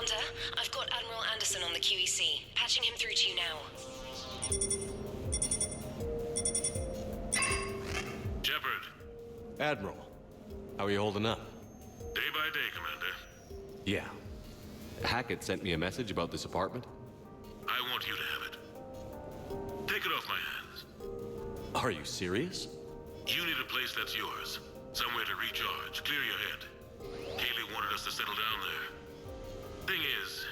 Commander, I've got Admiral Anderson on the QEC. Patching him through to you now. Shepard. Admiral, how are you holding up? Day by day, Commander. Yeah. Hackett sent me a message about this apartment. I want you to have it. Take it off my hands. Are you serious? You need a place that's yours. Somewhere to recharge, clear your head. Kaylee wanted us to settle down there. Thing is,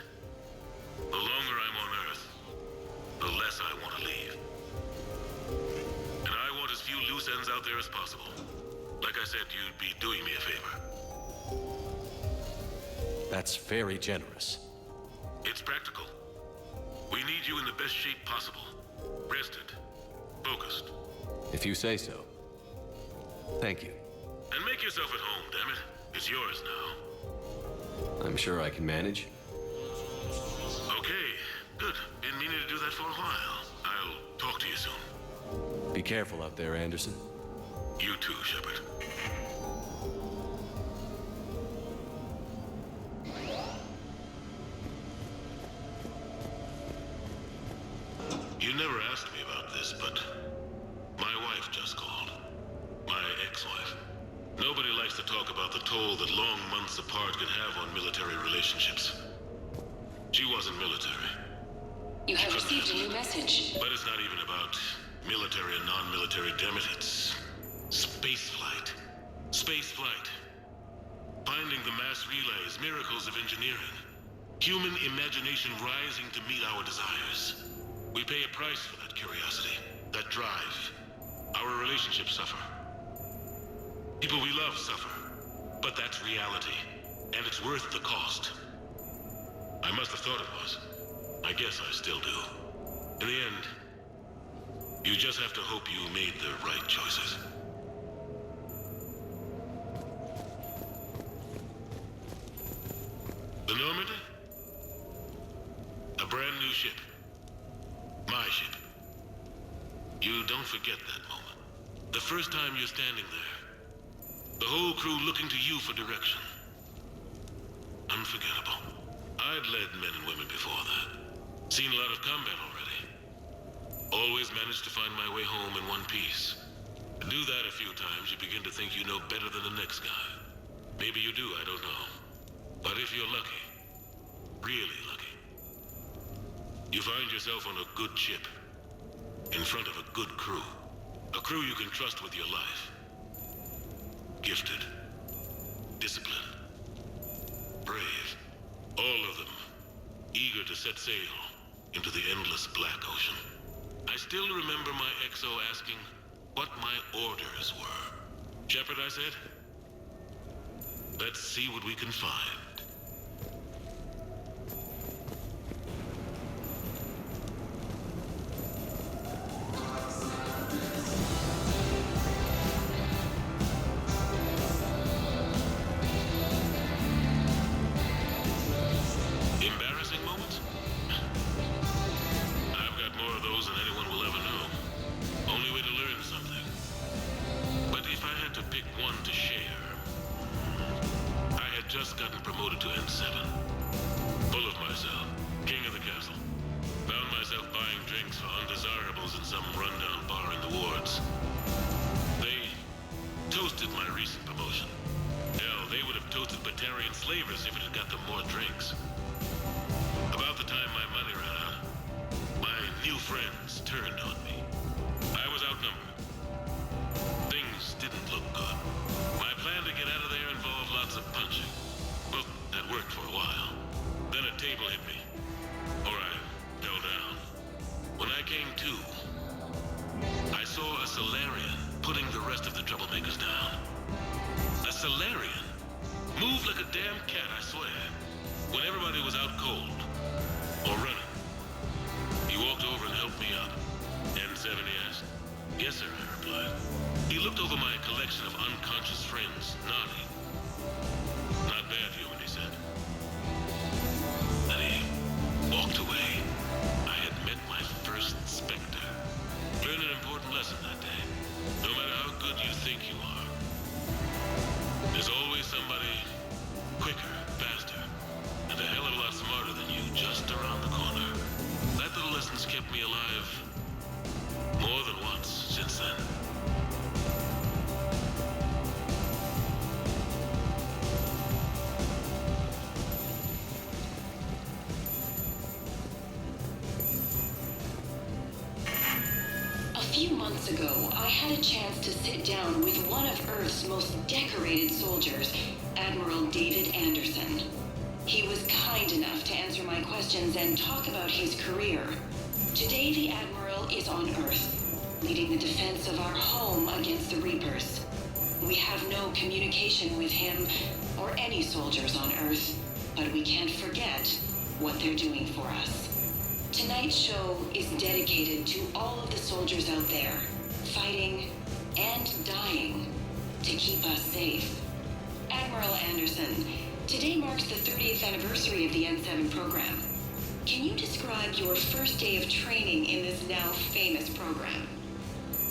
the longer I'm on Earth, the less I want to leave. And I want as few loose ends out there as possible. Like I said, you'd be doing me a favor. That's very generous. It's practical. We need you in the best shape possible. Rested. Focused. If you say so. Thank you. And make yourself at home, damn it. It's yours now. I'm sure I can manage. Okay, good. Been meaning to do that for a while. I'll talk to you soon. Be careful out there, Anderson. You too, Shepard. You never asked me about this, but my wife just called. My ex-wife. Nobody likes to talk about the toll that long months apart can have on military relationships. She wasn't military. You have received a new message. But it's not even about military and non-military, damn it. It's space flight. Space flight. Finding the mass relays, miracles of engineering. Human imagination rising to meet our desires. We pay a price for that curiosity, that drive. Our relationships suffer. People we love suffer. But that's reality. And it's worth the cost. I must have thought it was. I guess I still do. In the end, you just have to hope you made the right choices. The Normandy? A brand new ship. My ship. You don't forget that moment. The first time you're standing there. The whole crew looking to you for direction. Unforgettable. I'd led men and women before that. Seen a lot of combat already. Always managed to find my way home in one piece. Do that a few times, you begin to think you know better than the next guy. Maybe you do, I don't know. But if you're lucky, really lucky, you find yourself on a good ship, in front of a good crew. A crew you can trust with your life. Gifted, disciplined, brave, all of them eager to set sail into the endless black ocean. I still remember my XO asking what my orders were. Shepard, I said, let's see what we can find. Embarrassing moments? I've got more of those than anyone will ever know. Only way to learn something. But if I had to pick one to share, I had just gotten promoted to N7. Full of myself, king of the castle. Found myself buying drinks for undesirables in some rundown bar in the wards. They toasted my recent promotion. Hell, they would have toasted Batarian slavers if it had got them more drinks. About the time my money ran out, my new friends turned on me. I was outnumbered. Things didn't look good. My plan to get out of there involved lots of punching. Well, that worked for a while. Then a table hit me. Or I fell down. When I came to, I saw a Solarian putting the rest of the troublemakers down. A Solarian? Moved like a damn cat, I swear. When everybody was out cold. Or running. He walked over and helped me up. N7, he asked. Yes, sir, I replied. He looked over my collection of unconscious friends, nodding. Not bad, human, he said. Then he walked away. I had met my first Spectre. Learned an important lesson that day. No matter how good you think you are, there's always somebody quicker, faster, and a hell of a lot smarter months ago, I had a chance to sit down with one of Earth's most decorated soldiers, Admiral David Anderson. He was kind enough to answer my questions and talk about his career. Today, the Admiral is on Earth, leading the defense of our home against the Reapers. We have no communication with him or any soldiers on Earth, but we can't forget what they're doing for us. Tonight's show is dedicated to all of the soldiers out there, fighting and dying to keep us safe. Admiral Anderson, today marks the 30th anniversary of the N7 program. Can you describe your first day of training in this now famous program?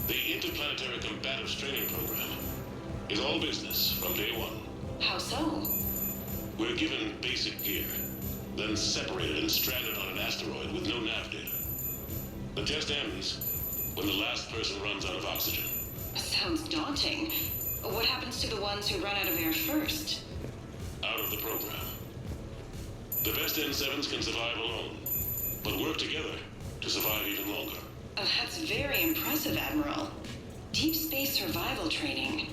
The Interplanetary Combative Training Program is all business from day one. How so? We're given basic gear, then separated and stranded on an asteroid with no nav data. The test ends when the last person runs out of oxygen. Sounds daunting. What happens to the ones who run out of air first? Out of the program. The best N7s can survive alone, but work together to survive even longer. That's very impressive, Admiral. Deep space survival training.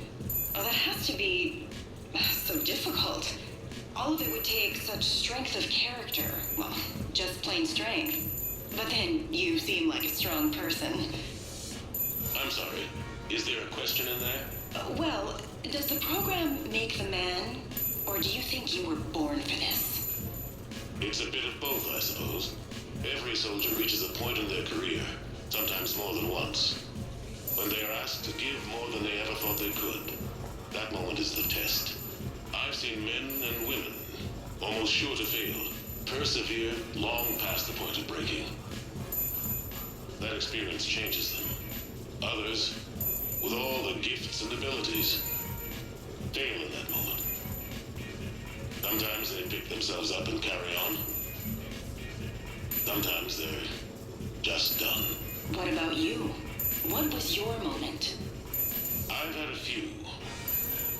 Oh, that has to be so difficult. All of it would take such strength of character. Well, just plain strength. But then you seem like a strong person. I'm sorry, is there a question in there? Well, does the program make the man, or do you think you were born for this? It's a bit of both, I suppose. Every soldier reaches a point in their career, sometimes more than once, when they are asked to give more than they ever thought they could. That moment is the test. I've seen men and women, almost sure to fail, persevere long past the point of breaking. That experience changes them. Others, with all the gifts and abilities, fail in that moment. Sometimes they pick themselves up and carry on. Sometimes they're just done. What about you? What was your moment? I've had a few,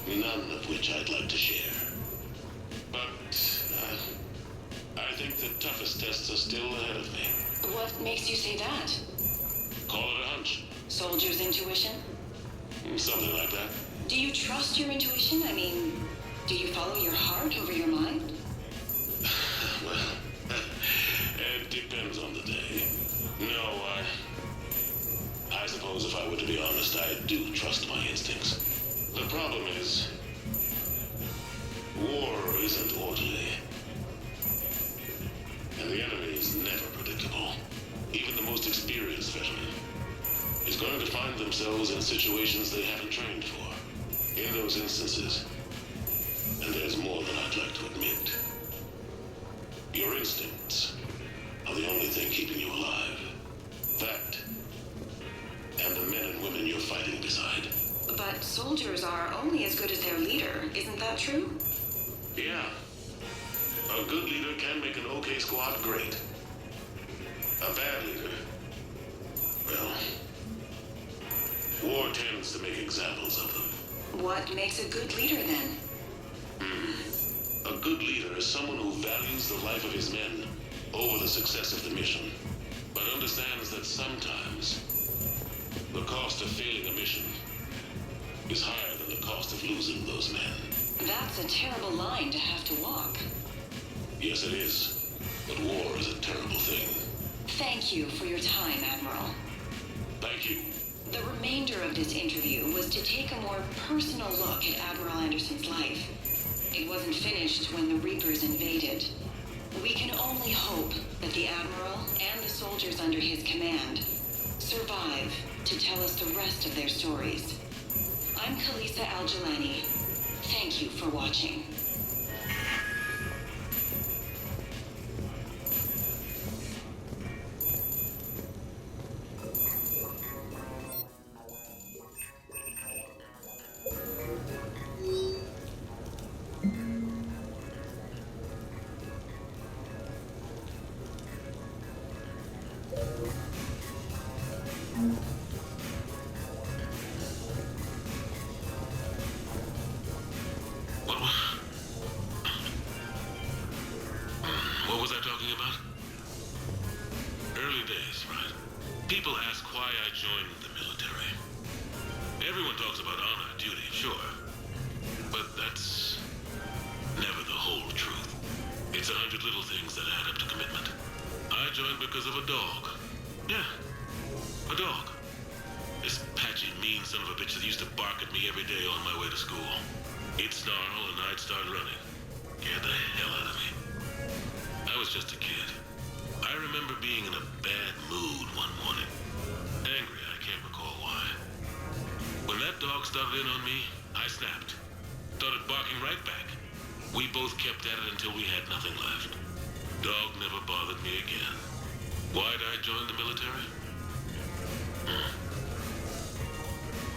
none of which I'd like to share. But I think the toughest tests are still ahead of me. What makes you say that? Call it a hunch. Soldier's intuition? Something like that. Do you trust your intuition? I mean, do you follow your heart over your mind? Well, it depends on the day. No, I suppose if I were to be honest, I do trust my instincts. The problem is, war isn't orderly. And the enemy is never predictable. Even the most experienced veteran is going to find themselves in situations they haven't trained for. In those instances, and there's more than I'd like to admit, your instincts are the only thing keeping you alive. That, and the men and women you're fighting beside. But soldiers are only as good as their leader, isn't that true? Yeah. A good leader can make an okay squad great. A bad leader, well, war tends to make examples of them. What makes a good leader, then? A good leader is someone who values the life of his men over the success of the mission, but understands that sometimes the cost of failing a mission is higher than the cost of losing those men. That's a terrible line to have to walk. Yes, it is. But war is a terrible thing. Thank you for your time, Admiral. Thank you. The remainder of this interview was to take a more personal look at Admiral Anderson's life. It wasn't finished when the Reapers invaded. We can only hope that the Admiral and the soldiers under his command survive to tell us the rest of their stories. I'm Kalisa Al-Jalani. Thank you for watching. of a dog. Yeah, a dog. This patchy, mean son of a bitch that used to bark at me every day on my way to school. He'd snarl and I'd start running. Scared the hell out of me. I was just a kid. I remember being in a bad mood one morning. Angry, I can't recall why. When that dog started in on me, I snapped. Started barking right back. We both kept at it until we had nothing left. Dog never bothered me again. Why'd I join the military?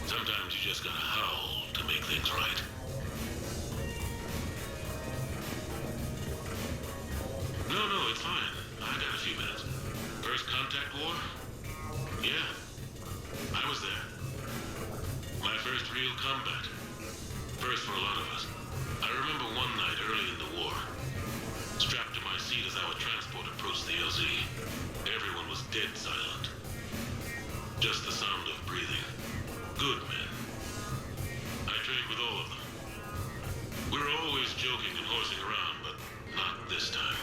Sometimes you just gotta howl to make things right. No, it's fine. I got a few minutes. First contact war? Yeah, I was there. My first real combat. First for a lot of us. I remember one night early in the war, strapped to my seat as our transport approached the LZ. Everyone was dead silent. Just the sound of breathing. Good men. I trained with all of them. We were always joking and horsing around, but not this time.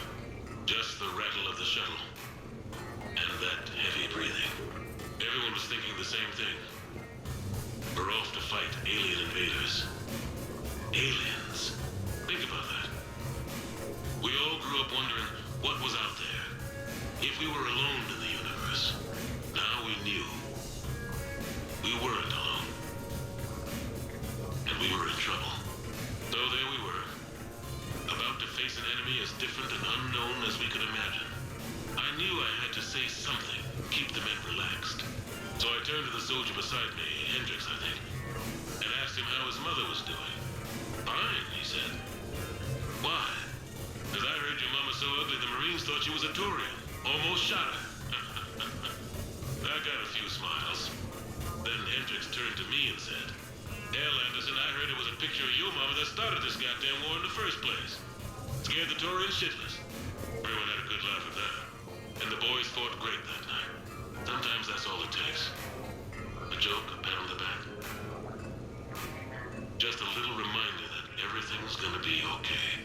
Just the rattle of the shuttle. And that heavy breathing. Everyone was thinking the same thing. We're off to fight alien invaders. Aliens. Think about that. We all grew up wondering what was out there. If we were alone in the universe. Now we knew. We weren't alone. And we were in trouble. So there we were. About to face an enemy as different and unknown as we could imagine. I knew I had to say something, keep the men relaxed. So I turned to the soldier beside me, Hendricks, I think, and asked him how his mother was doing. Fine, he said. Why? Because I heard your mama so ugly the Marines thought she was a Turian. Almost shot her. I got a few smiles. Then Hendricks turned to me and said, Hell, Anderson, I heard it was a picture of your mama that started this goddamn war in the first place. Scared the Turians shitless. Everyone had a good laugh at that. And the boys fought great that night. Sometimes that's all it takes. A joke, a pat on the back. Just a little reminder that everything's gonna be okay.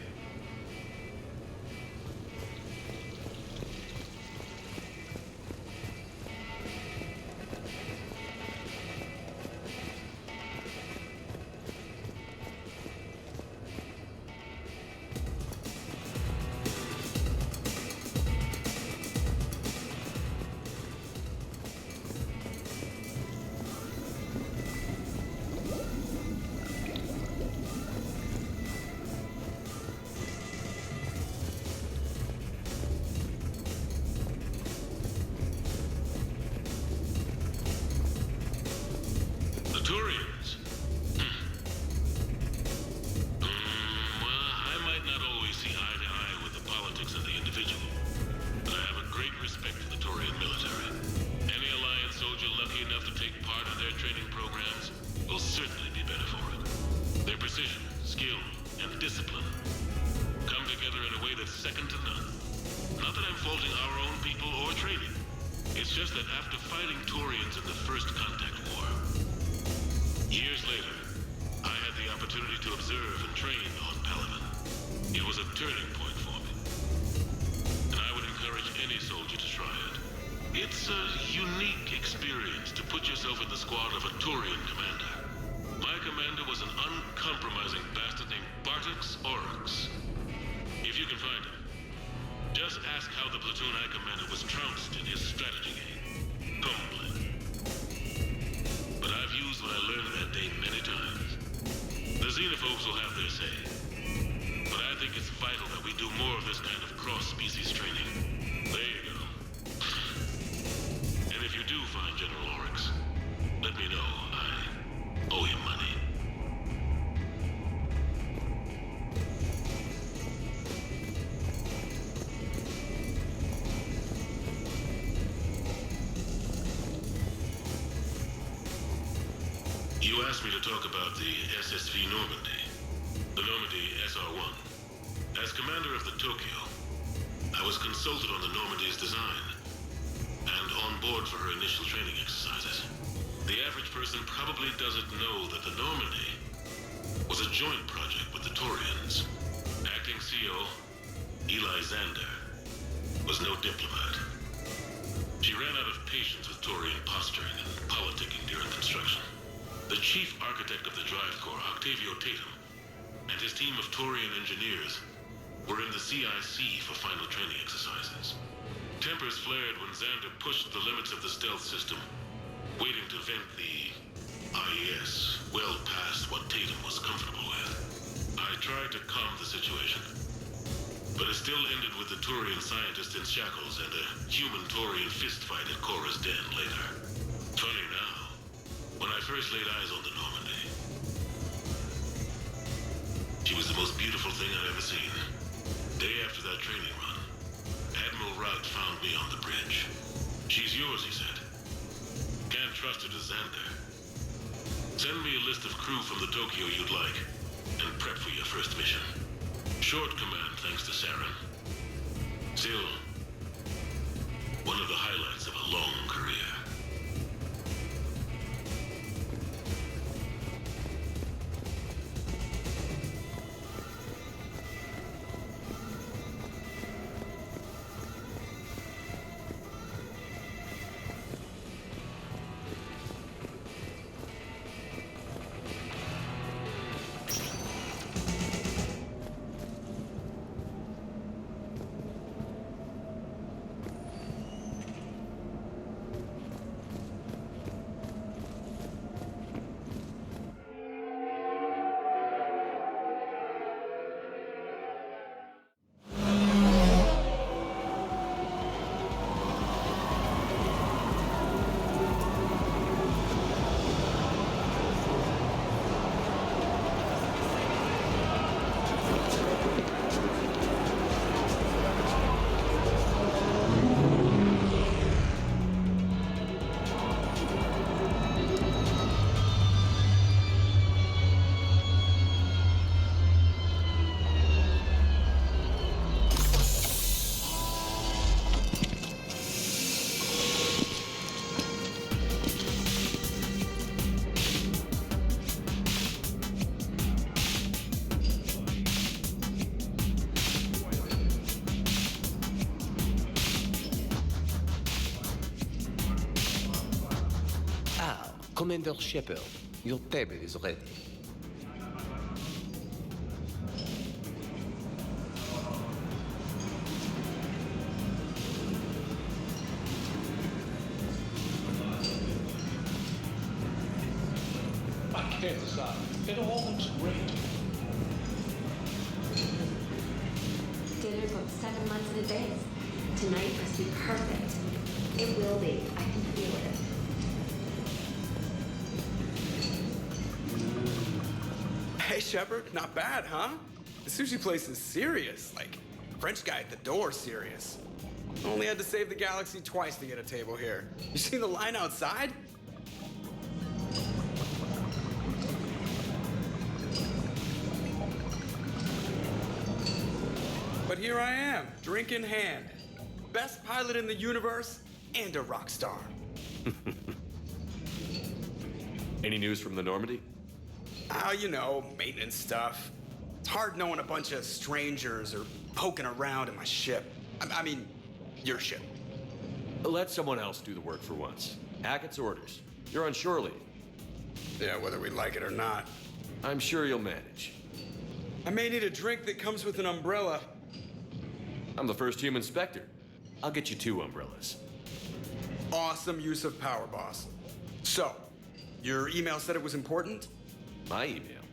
Turians? Well, I might not always see eye to eye with the politics of the individual, but I have a great respect for the Turian military. Any Alliance soldier lucky enough to take part in their training programs will certainly be better for it. Their precision, skill, and discipline come together in a way that's second to none. Not that I'm faulting our own people or training. It's just that after fighting Turians in the first contact war, years later, I had the opportunity to observe and train on Paladin. It was a turning point for me. And I would encourage any soldier to try it. It's a unique experience to put yourself in the squad of a Turian commander. My commander was an uncompromising bastard named Bartix Oryx. If you can find him, just ask how the platoon I commanded was trounced in his strategy game. Tumbling. But I've used what I learned that day many times. The xenophobes will have their say. But I think it's vital that we do more of this kind of cross-species training. There you go. And if you do find General Oryx, let me know. I owe you money. You asked me to talk about the SSV Normandy, the Normandy SR-1. As commander of the Tokyo, I was consulted on the Normandy's design and on board for her initial training exercises. The average person probably doesn't know that the Normandy was a joint project with the Taurians. Acting CO, Eli Xander, was no diplomat. She ran out of patience with Torian posturing and politicking during construction. The chief architect of the Drive Corps, Octavio Tatum, and his team of Torian engineers were in the CIC for final training exercises. Tempers flared when Xander pushed the limits of the stealth system, waiting to vent the IES well past what Tatum was comfortable with. I tried to calm the situation, but it still ended with the Turian scientist in shackles and a human Turian fistfight at Cora's den later. Funny now, when I first laid eyes on the Normandy, she was the most beautiful thing I'd ever seen. Day after that training run, Admiral Wright found me on the bridge. She's yours, he said. Can't trust her to Xander. Send me a list of crew from the Tokyo you'd like, and prep for your first mission. Short command thanks to Saren. Still, one of the highlights of a long career. Commander Shepard, your table is ready. I can't decide. It all looks great. Dinner booked 7 months in advance. Tonight must be perfect. It will be. I can feel it. Hey, Shepard, not bad, huh? The sushi place is serious. Like, French guy at the door serious. Only had to save the galaxy twice to get a table here. You seen the line outside? But here I am, drink in hand. Best pilot in the universe and a rock star. Any news from the Normandy? Oh, you know, maintenance stuff. It's hard knowing a bunch of strangers or poking around in my ship. I mean, your ship. Let someone else do the work for once. Hackett's orders. You're on shore leave. Yeah, whether we like it or not. I'm sure you'll manage. I may need a drink that comes with an umbrella. I'm the first human Spectre. I'll get you 2 umbrellas. Awesome use of power, boss. So, your email said it was important? My email?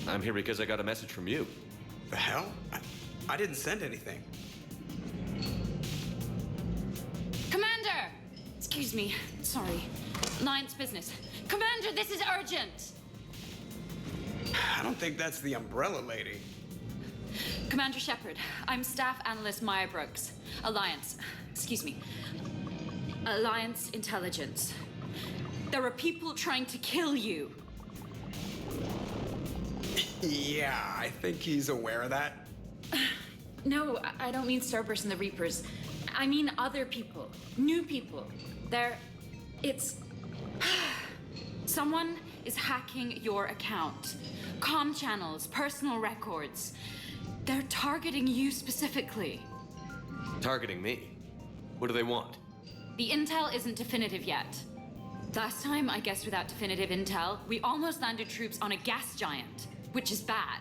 I'm here because I got a message from you. The hell? I didn't send anything. Commander! Excuse me. Sorry. Alliance business. Commander, this is urgent! I don't think that's the umbrella lady. Commander Shepard, I'm Staff Analyst Maya Brooks. Alliance. Excuse me. Alliance Intelligence. There are people trying to kill you. Yeah, I think he's aware of that. No, I don't mean Starburst and the Reapers. I mean other people. New people. It's... Someone is hacking your account. Comm channels, personal records. They're targeting you specifically. Targeting me? What do they want? The intel isn't definitive yet. Last time, I guess without definitive intel, we almost landed troops on a gas giant, which is bad.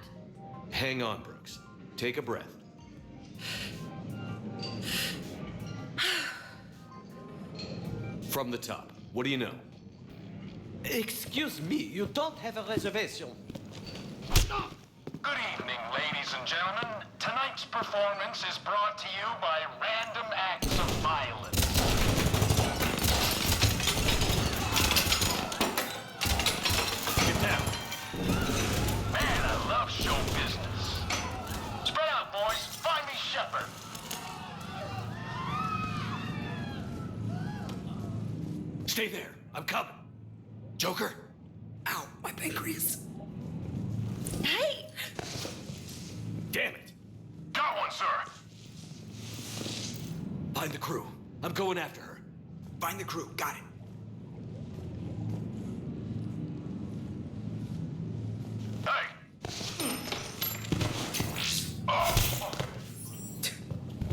Hang on, Brooks. Take a breath. From the top, what do you know? Excuse me, you don't have a reservation. Good evening, ladies and gentlemen. Tonight's performance is brought to you by random acts of violence. Get down. Man, I love show business. Spread out, boys. Find me Shepard. Stay there. I'm coming. Joker? Ow, my pancreas. Hey! Damn it. Got one, sir. Find the crew. I'm going after her. Find the crew. Got it. Hey. Oh.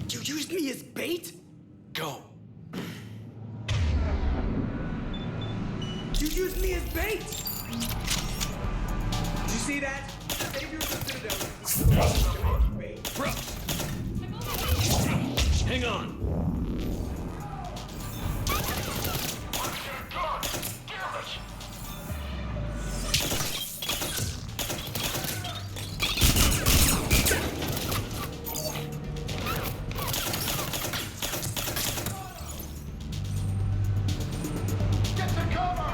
You used me as bait? Go. You used me as bait? Did you see that? Savior of the Citadel. Brooks! Hang on. Damn it. Get to cover!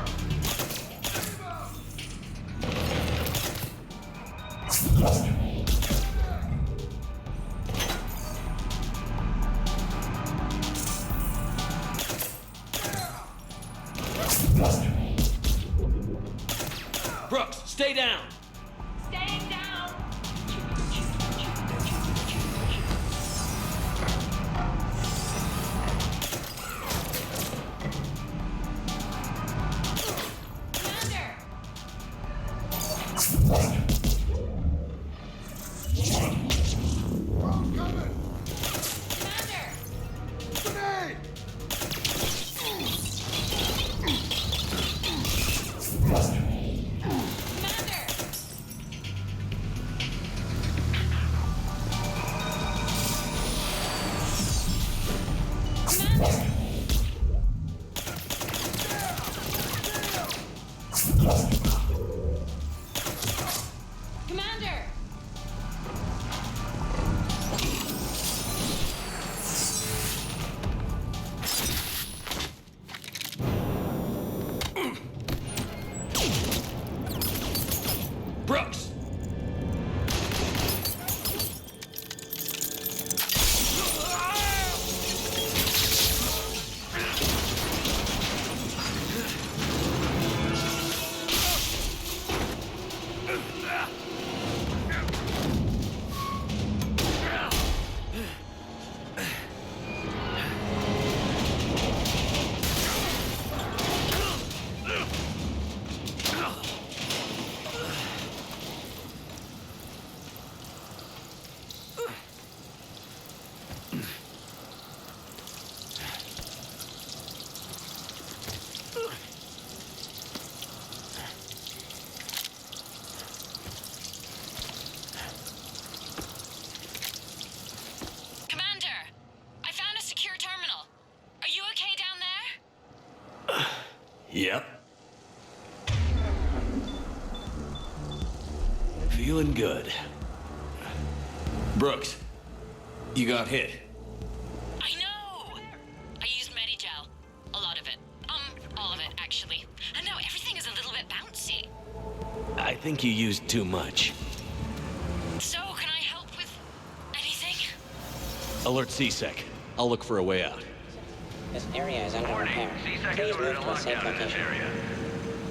Brooks, stay down. Staying down! Commander! Commander! Commander! Commander! Commander! Brooks! Commander, I found a secure terminal. Are you okay down there? Yep. Feeling good. Brooks, you got hit. I know! I used Medigel. A lot of it. All of it, actually. I know, everything is a little bit bouncy. I think you used too much. So, can I help with anything? Alert CSEC. I'll look for a way out. This area is under Warning. repair. C-Sec Please has ordered move a to a safe lockdown in this location. area.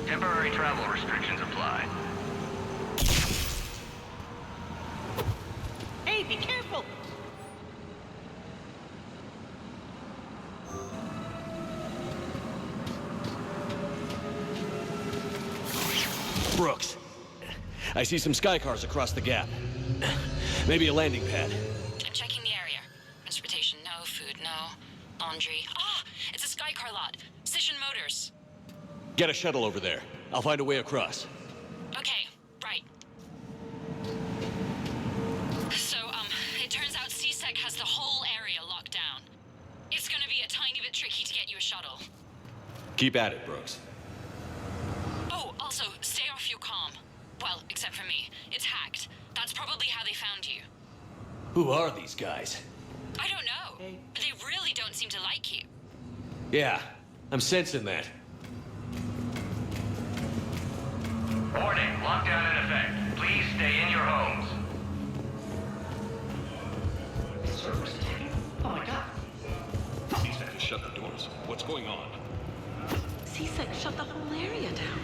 Temporary travel restrictions apply. Hey, be careful! Brooks, I see some sky cars across the gap. Maybe a landing pad. I'm checking the area. Transportation, no. Food, no. Laundry. Ah! It's a sky car lot. Station Motors. Get a shuttle over there. I'll find a way across. Okay, right. So, it turns out CSEC has the whole area locked down. It's gonna be a tiny bit tricky to get you a shuttle. Keep at it, Brooks. Oh, also, stay off your comm. Well, except for me. It's hacked. That's probably how they found you. Who are these guys? I don't know. They really don't seem to like you. Yeah, I'm sensing that. Warning, lockdown in effect. Please stay in your homes. Servers attacking? Oh my god. CSEC has shut the doors. What's going on? CSEC shut the whole area down.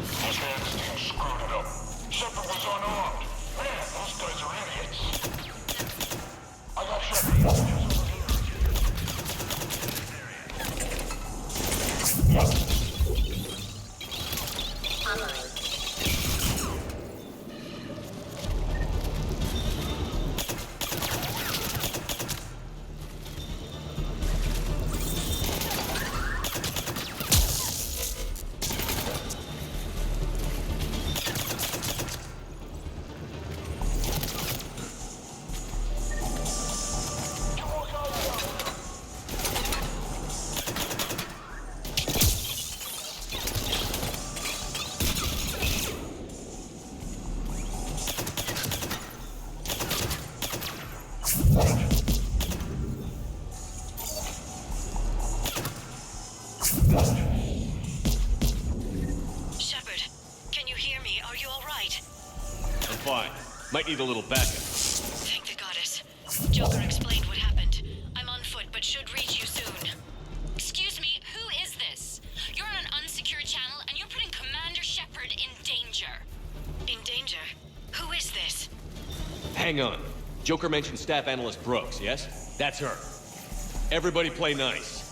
Those hands screwed it up. Shepard was unarmed. Man, those guys are idiots. I got Shepard. Shepard, can you hear me? Are you all right? I'm fine. Might need a little backup. Thank the goddess. Joker explained what happened. I'm on foot, but should reach you soon. Excuse me, who is this? You're on an unsecured channel, and you're putting Commander Shepard in danger. In danger? Who is this? Hang on. Joker mentioned staff analyst Brooks, yes? That's her. Everybody play nice.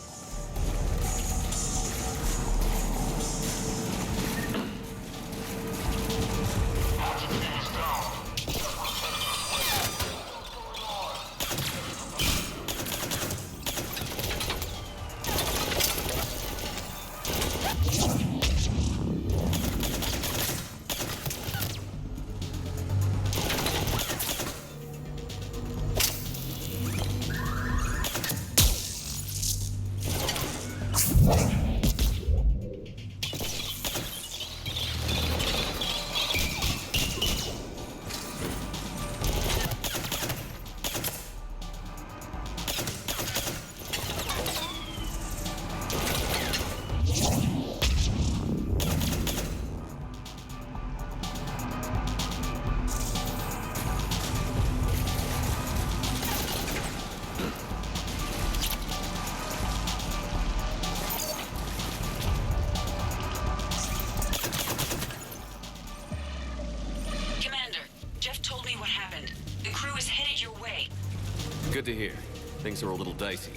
Good to hear. Things are a little dicey.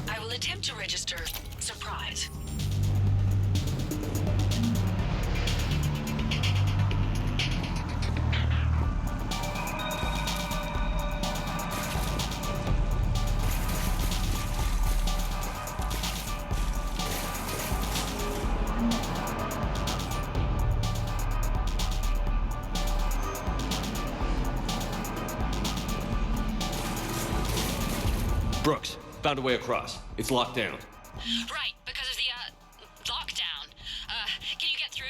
I will attempt to register surprise. Brooks, found a way across. It's locked down. Right, because of the, lockdown. Can you get through?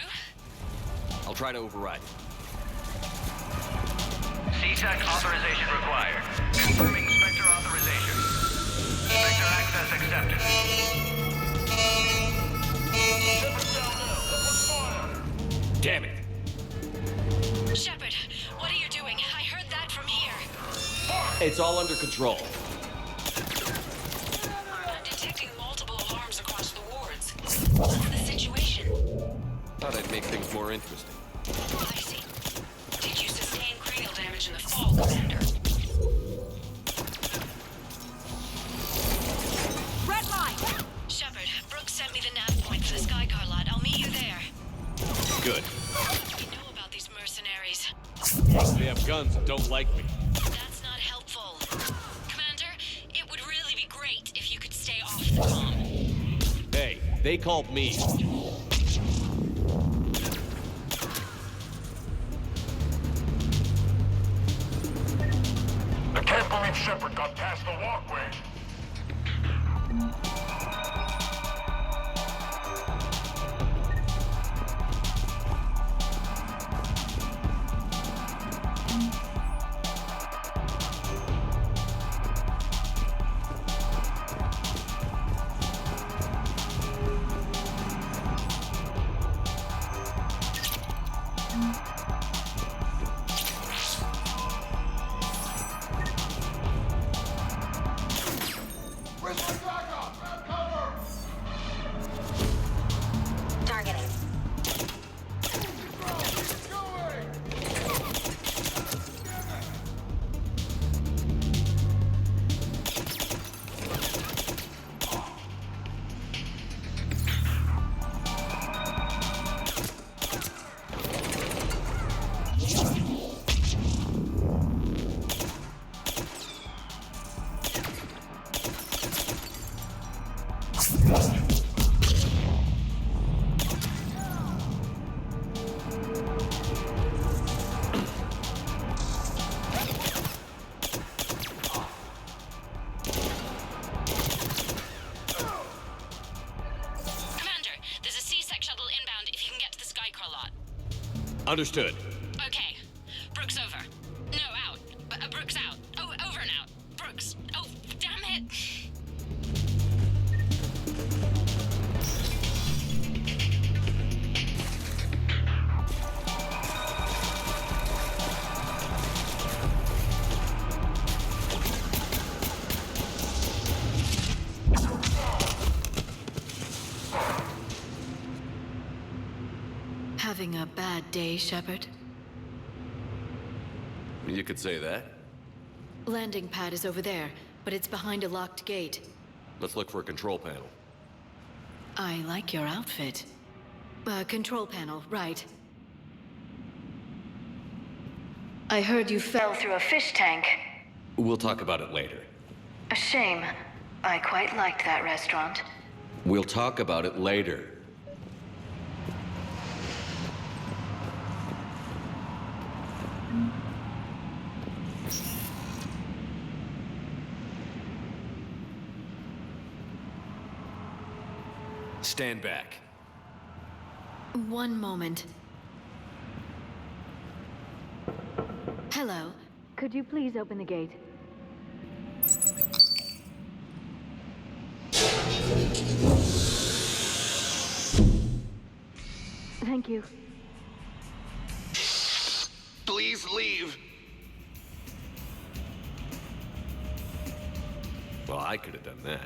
I'll try to override. CSEC authorization required. Confirming Spectre authorization. Spectre access accepted. Damn it! Shepard, what are you doing? I heard that from here. It's all under control. I'm detecting multiple alarms across the wards. What's the situation? Thought I'd make things more interesting. I see. Did you sustain cranial damage in the fall, Commander? Red line! Shepard, Brooks sent me the nav point for the Skycar lot. I'll meet you there. Good. We know about these mercenaries. They have guns and don't like me. That's not helpful. Commander, it would really They called me. I can't believe Shepard got past the walkway. Understood. Okay. Brooks over. No, out. Brooks out. Oh, over and out. Brooks. Oh, damn it. Having a bad day, Shepard? You could say that. Landing pad is over there, but it's behind a locked gate. Let's look for a control panel. I like your outfit. Control panel, right. I heard you fell through a fish tank. We'll talk about it later. A shame. I quite liked that restaurant. We'll talk about it later. Stand back. One moment. Hello. Could you please open the gate? Thank you. Please leave. Well, I could have done that.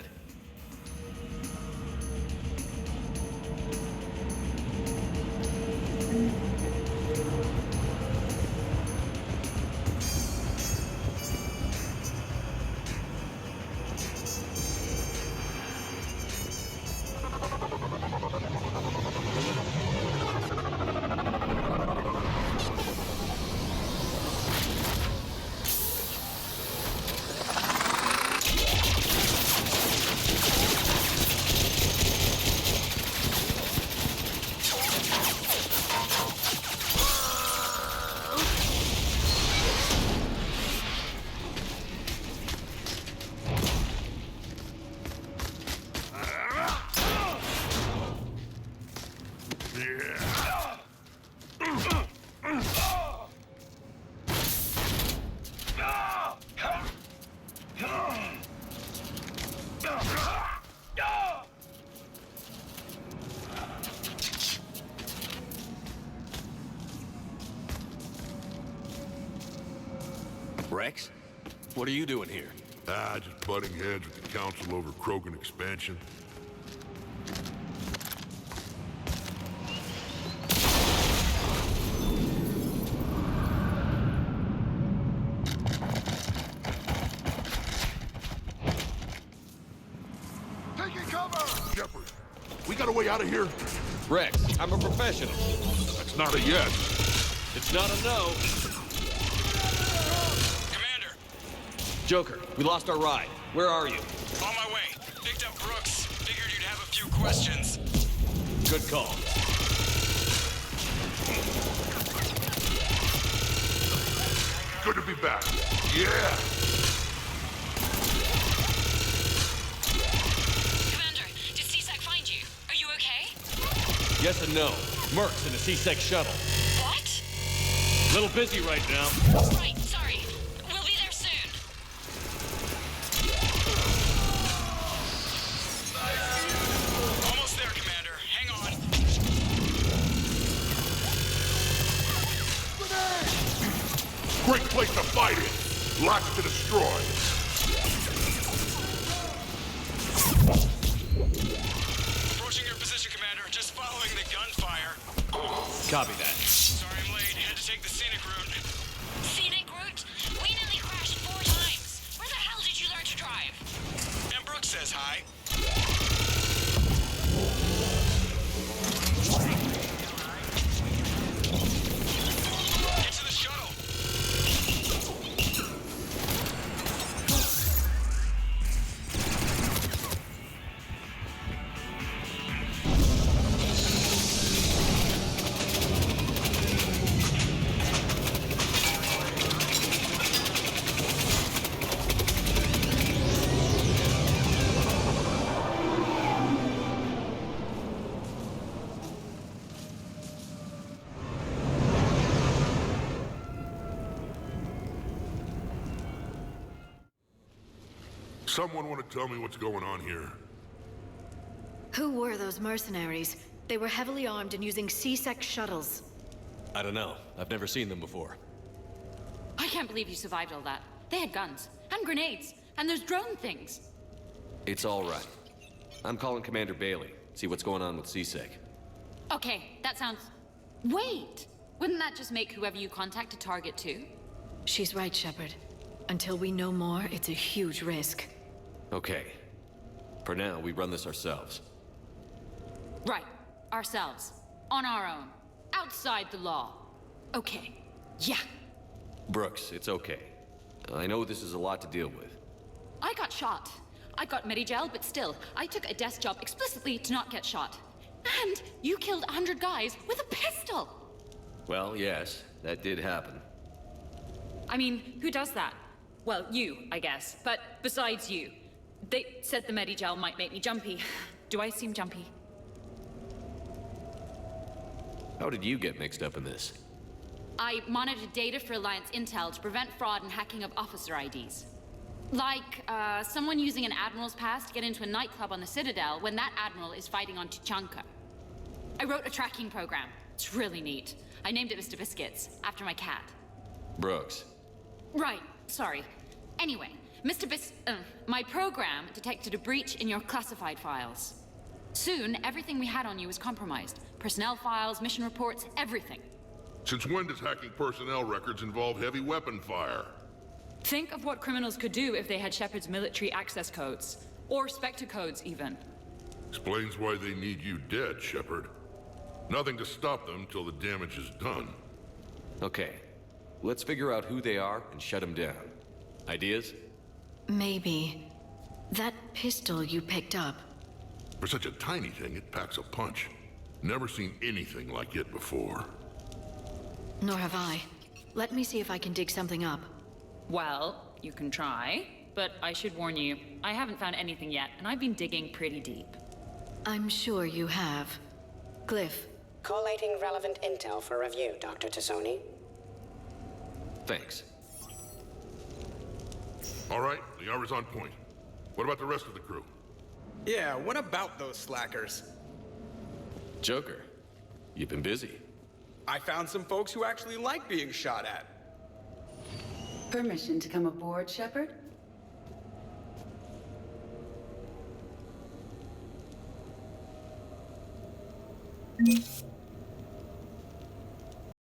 Rex? What are you doing here? Just butting heads with the council over Krogan expansion. Taking cover! Shepard, we got a way out of here? Rex, I'm a professional. That's not a yes. It's not a no. Commander! Joker, we lost our ride. Where are you? On my way. Picked up Brooks. Figured you'd have a few questions. Good call. Good to be back. Yeah! Commander, did CSEC find you? Are you okay? Yes and no. Merc's in a C-Sec shuttle. What? Little busy right now. Right, sorry. We'll be there soon. Almost there, Commander. Hang on. Great place to fight it. Lots to destroy. Approaching your position, Commander. Just following the gunfire. Copy that. Sorry I'm late. Had to take the scenic route. Scenic route? We nearly crashed 4 times. Where the hell did you learn to drive? And Brooks says hi. Get to the shuttle. Someone want to tell me what's going on here? Who were those mercenaries? They were heavily armed and using C-Sec shuttles. I don't know. I've never seen them before. I can't believe you survived all that. They had guns, and grenades, and those drone things. It's all right. I'm calling Commander Bailey. See what's going on with C-Sec. Okay, that sounds... Wait! Wouldn't that just make whoever you contact a target too? She's right, Shepard. Until we know more, it's a huge risk. Okay. For now, we run this ourselves. Right. Ourselves. On our own. Outside the law. Okay. Yeah. Brooks, it's okay. I know this is a lot to deal with. I got shot. I got Medigel, but still, I took a desk job explicitly to not get shot. And you killed 100 guys with a pistol! Well, yes, that did happen. I mean, who does that? Well, you, I guess. But besides you. They said the Medigel might make me jumpy. Do I seem jumpy? How did you get mixed up in this? I monitored data for Alliance intel to prevent fraud and hacking of officer IDs. Like, someone using an Admiral's pass to get into a nightclub on the Citadel when that Admiral is fighting on Tuchanka. I wrote a tracking program. It's really neat. I named it Mr. Biscuits, after my cat. Brooks. Right, sorry. Anyway, my program detected a breach in your classified files. Soon, everything we had on you was compromised. Personnel files, mission reports, everything. Since when does hacking personnel records involve heavy weapon fire? Think of what criminals could do if they had Shepard's military access codes. Or Spectre codes, even. Explains why they need you dead, Shepard. Nothing to stop them till the damage is done. Okay. Let's figure out who they are and shut them down. Ideas? Maybe. That pistol you picked up. For such a tiny thing, it packs a punch. Never seen anything like it before. Nor have I. Let me see if I can dig something up. Well, you can try. But I should warn you, I haven't found anything yet, and I've been digging pretty deep. I'm sure you have. Glyph. Collating relevant intel for review, Dr. Tassoni. Thanks. All right, the hour's on point. What about the rest of the crew? Yeah, what about those slackers? Joker, you've been busy. I found some folks who actually like being shot at. Permission to come aboard, Shepard?